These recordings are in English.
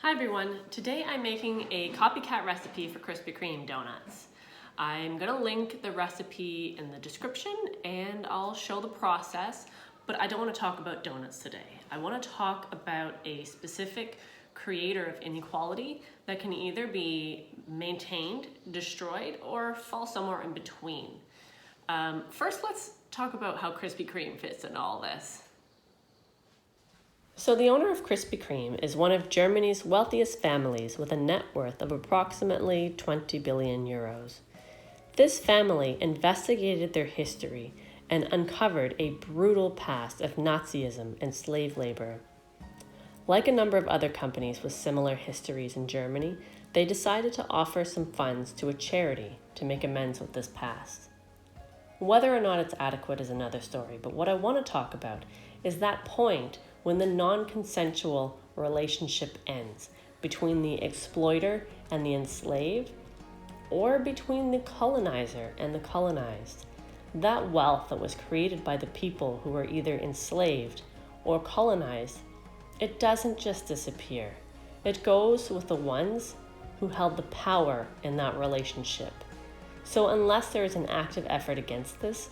Hi everyone, today I'm making a copycat recipe for Krispy Kreme donuts. I'm gonna link the recipe in the description and I'll show the process, but I don't wanna talk about donuts today. I wanna talk about a specific creator of inequality that can either be maintained, destroyed, or fall somewhere in between. First, let's talk about how Krispy Kreme fits in all this. So the owner of Krispy Kreme is one of Germany's wealthiest families with a net worth of approximately 20 billion euros. This family investigated their history and uncovered a brutal past of Nazism and slave labor. Like a number of other companies with similar histories in Germany, they decided to offer some funds to a charity to make amends with this past. Whether or not it's adequate is another story, but what I want to talk about is that point when the non-consensual relationship ends between the exploiter and the enslaved, or between the colonizer and the colonized. That wealth that was created by the people who were either enslaved or colonized, it doesn't just disappear. It goes with the ones who held the power in that relationship. So unless there is an active effort against this,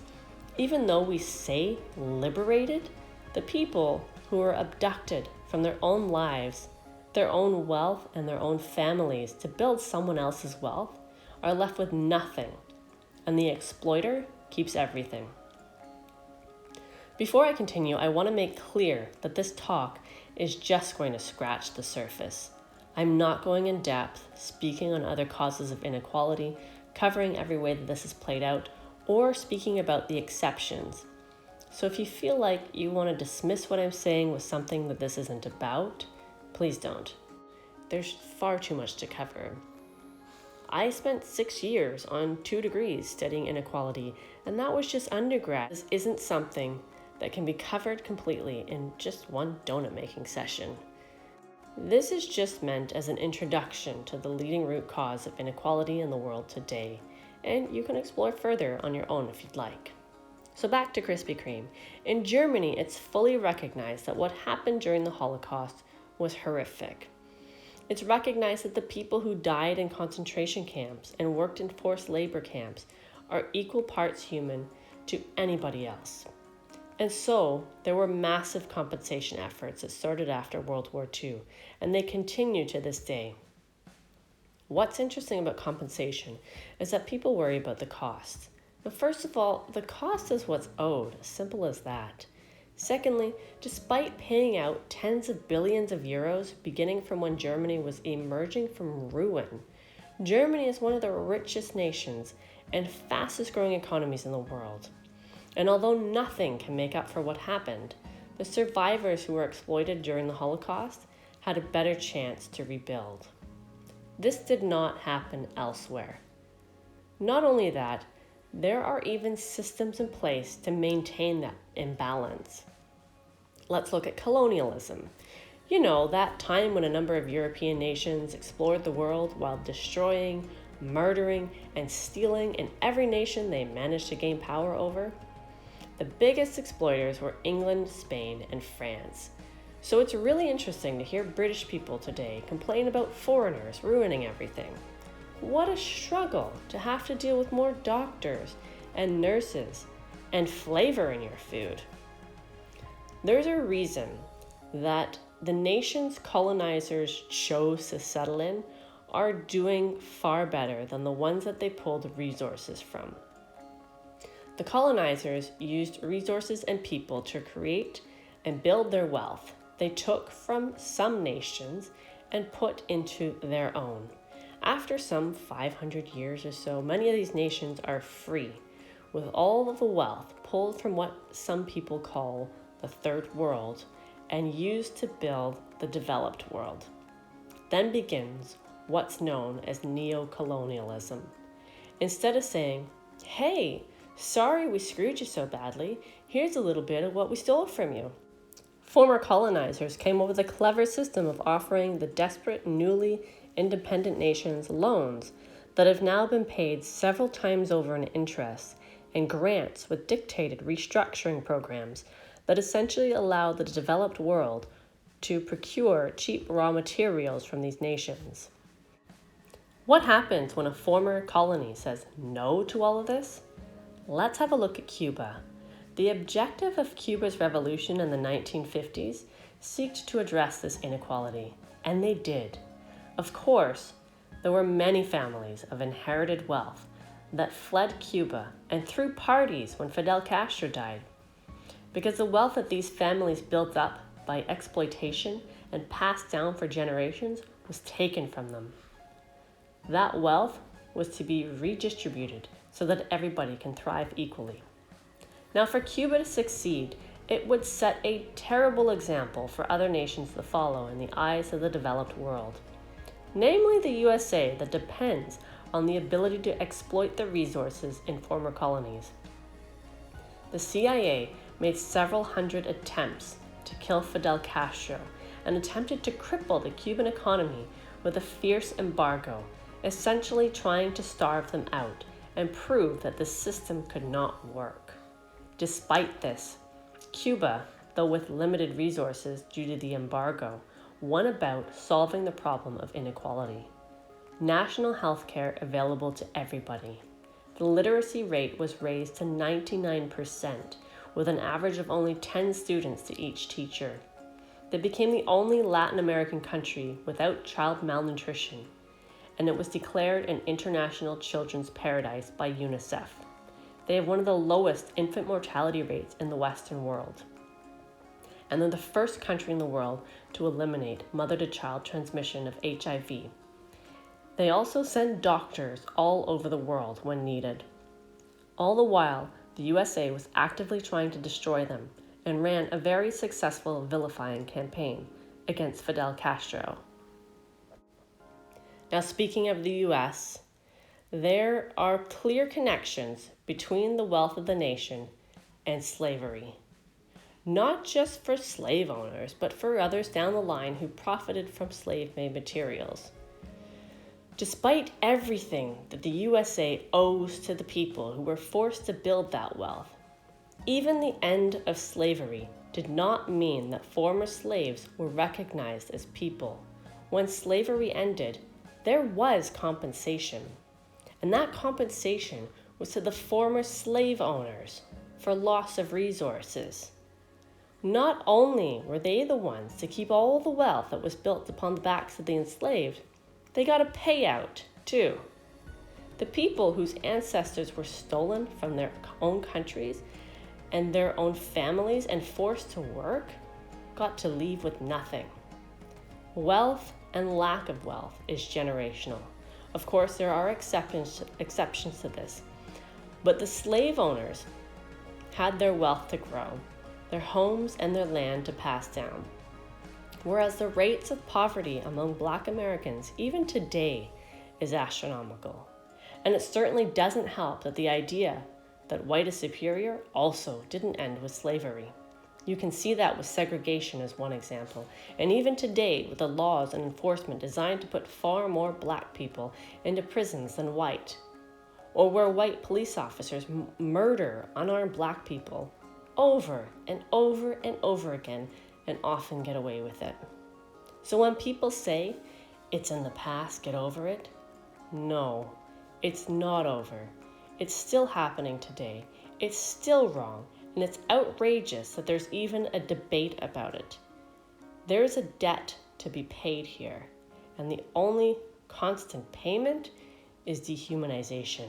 even though we say liberated, the people who were abducted from their own lives, their own wealth, and their own families to build someone else's wealth are left with nothing, and the exploiter keeps everything. Before I continue, I want to make clear that this talk is just going to scratch the surface. I'm not going in depth, speaking on other causes of inequality, covering every way that this is played out, or speaking about the exceptions. So if you feel like you want to dismiss what I'm saying with something that this isn't about, please don't. There's far too much to cover. I spent 6 years on 2 degrees studying inequality, and that was just undergrad. This isn't something that can be covered completely in just one donut making session. This is just meant as an introduction to the leading root cause of inequality in the world today, and you can explore further on your own if you'd like. So back to Krispy Kreme. In Germany, it's fully recognized that what happened during the Holocaust was horrific. It's recognized that the people who died in concentration camps and worked in forced labor camps are equal parts human to anybody else. And so there were massive compensation efforts that started after World War II, and they continue to this day. What's interesting about compensation is that people worry about the cost. But first of all, the cost is what's owed, as simple as that. Secondly, despite paying out tens of billions of euros beginning from when Germany was emerging from ruin, Germany is one of the richest nations and fastest growing economies in the world. And although nothing can make up for what happened, the survivors who were exploited during the Holocaust had a better chance to rebuild. This did not happen elsewhere. Not only that, there are even systems in place to maintain that imbalance. Let's look at colonialism. You know, that time when a number of European nations explored the world while destroying, murdering, and stealing in every nation they managed to gain power over. The biggest exploiters were England, Spain, and France. So it's really interesting to hear British people today complain about foreigners ruining everything. What a struggle to have to deal with more doctors and nurses and flavor in your food. There's a reason that the nations colonizers chose to settle in are doing far better than the ones that they pulled resources from. The colonizers used resources and people to create and build their wealth. They took from some nations and put into their own. After some 500 years or so, many of these nations are free, with all of the wealth pulled from what some people call the third world and used to build the developed world. Then begins what's known as neo-colonialism. Instead of saying, hey, sorry we screwed you so badly, here's a little bit of what we stole from you. Former colonizers came up with a clever system of offering the desperate, newly independent nations loans that have now been paid several times over in interest, and grants with dictated restructuring programs that essentially allow the developed world to procure cheap raw materials from these nations. What happens when a former colony says no to all of this? Let's have a look at Cuba. The objective of Cuba's revolution in the 1950s sought to address this inequality, and they did. Of course, there were many families of inherited wealth that fled Cuba and threw parties when Fidel Castro died, because the wealth that these families built up by exploitation and passed down for generations was taken from them. That wealth was to be redistributed so that everybody can thrive equally. Now, for Cuba to succeed, it would set a terrible example for other nations to follow in the eyes of the developed world, namely the USA, that depends on the ability to exploit the resources in former colonies. The CIA made several hundred attempts to kill Fidel Castro and attempted to cripple the Cuban economy with a fierce embargo, essentially trying to starve them out and prove that the system could not work. Despite this, Cuba, though with limited resources due to the embargo, went about solving the problem of inequality. National health care available to everybody. The literacy rate was raised to 99%, with an average of only 10 students to each teacher. They became the only Latin American country without child malnutrition, and it was declared an international children's paradise by UNICEF. They have one of the lowest infant mortality rates in the Western world. And they're the first country in the world to eliminate mother-to-child transmission of HIV. They also send doctors all over the world when needed. All the while, the USA was actively trying to destroy them and ran a very successful vilifying campaign against Fidel Castro. Now, speaking of the US, there are clear connections between the wealth of the nation and slavery. Not just for slave owners, but for others down the line who profited from slave-made materials. Despite everything that the USA owes to the people who were forced to build that wealth, even the end of slavery did not mean that former slaves were recognized as people. When slavery ended, there was compensation. And that compensation was to the former slave owners for loss of resources. Not only were they the ones to keep all the wealth that was built upon the backs of the enslaved, they got a payout too. The people whose ancestors were stolen from their own countries and their own families and forced to work got to leave with nothing. Wealth and lack of wealth is generational. Of course, there are exceptions to this, but the slave owners had their wealth to grow, their homes and their land to pass down. Whereas the rates of poverty among Black Americans, even today, is astronomical. And it certainly doesn't help that the idea that white is superior also didn't end with slavery. You can see that with segregation as one example, and even today with the laws and enforcement designed to put far more Black people into prisons than white, or where white police officers murder unarmed Black people over and over and over again and often get away with it. So when people say, it's in the past, get over it, no, it's not over. It's still happening today. It's still wrong, and it's outrageous that there's even a debate about it. There's a debt to be paid here, and the only constant payment is dehumanization.